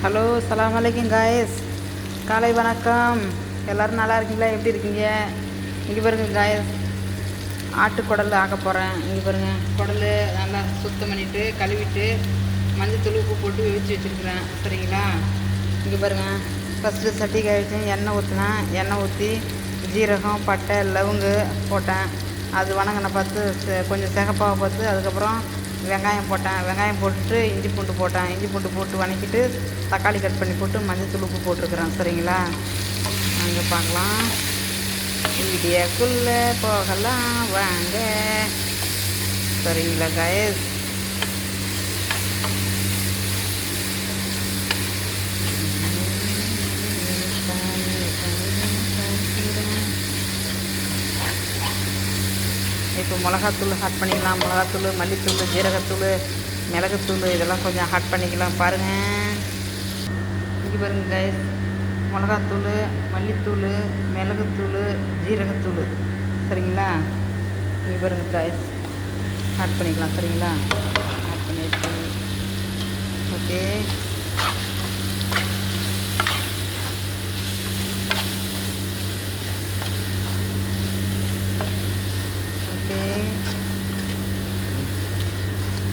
Hello, அஸ்ஸலாமு அலைக்கும் guys. காலை வணக்கம். எல்லோரும் நல்லா இருக்கீங்களா? எப்படி இருக்கீங்க? இங்கே பாருங்க காய்ஸ், ஆட்டுக்குடல் ஆக்க போகிறேன். இங்கே பாருங்க, குடல் நல்லா சுத்தம் பண்ணிவிட்டு கழுவிட்டு மஞ்சத்தூள் உப்பு போட்டு வேவிச்சு வச்சுருக்குறேன். சரிங்களா? இங்கே பாருங்கள், ஃபஸ்ட்டு சட்டி காய வச்சு எண்ணெய் ஊற்றினேன். எண்ணெய் ஊற்றி ஜீரகம், பட்டை, லவங்கு போட்டேன். அது வணங்கின பார்த்து கொஞ்சம் சிகப்பாக பார்த்து அதுக்கப்புறம் வெங்காயம் போட்டேன். வெங்காயம் போட்டுட்டு இஞ்சி பூண்டு போட்டேன். இஞ்சி பூண்டு போட்டு வணக்கிட்டு தக்காளி கட் பண்ணி போட்டு மஞ்சத்தூள் உப்பு போட்டிருக்குறேன். சரிங்களா? அங்கே பார்க்கலாம். வீடியோக்குள்ளே போகலாம் வாங்க. சரிங்களா காய்ஸ்? இப்போ மிளகாத்தூள் ஆட் பண்ணிக்கலாம். மிளகாத்தூள், மல்லித்தூள், ஜீரகத்தூள், மிளகுத்தூள் இதெல்லாம் கொஞ்சம் ஆட் பண்ணிக்கலாம். பாருங்கள், இங்கே பாருங்கள் கைஸ், மிளகாத்தூள், மல்லித்தூள், மிளகுத்தூள், ஜீரகத்தூள். சரிங்களா? இங்கே பாருங்கள் கைஸ், ஆட் பண்ணிக்கலாம். சரிங்களா? ஆட் பண்ணிட்டு ஓகே.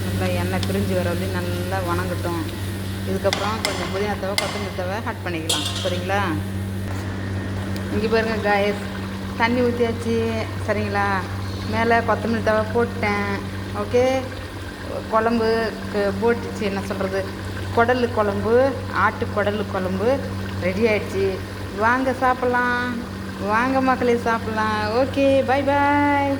நல்லா எண்ணெய் பிரிஞ்சு வர வரையும் நல்லா வணங்கட்டும். இதுக்கப்புறம் கொஞ்சம் புதினா தவை, கொத்தமல்லி தவை ஆட் பண்ணிக்கலாம். சரிங்களா? இங்கே பாருங்கள் காய்ஸ், தண்ணி ஊற்றியாச்சு. சரிங்களா? மேலே கொத்தமல்லி தவை போட்டேன். ஓகே. குழம்பு போட்டுச்சு, என்ன சொல்கிறது, குடல் குழம்பு, ஆட்டு குடல் குழம்பு ரெடி ஆகிடுச்சு. வாங்க சாப்பிட்லாம். வாங்க மக்களே சாப்பிட்லாம். ஓகே, பாய் பாய்.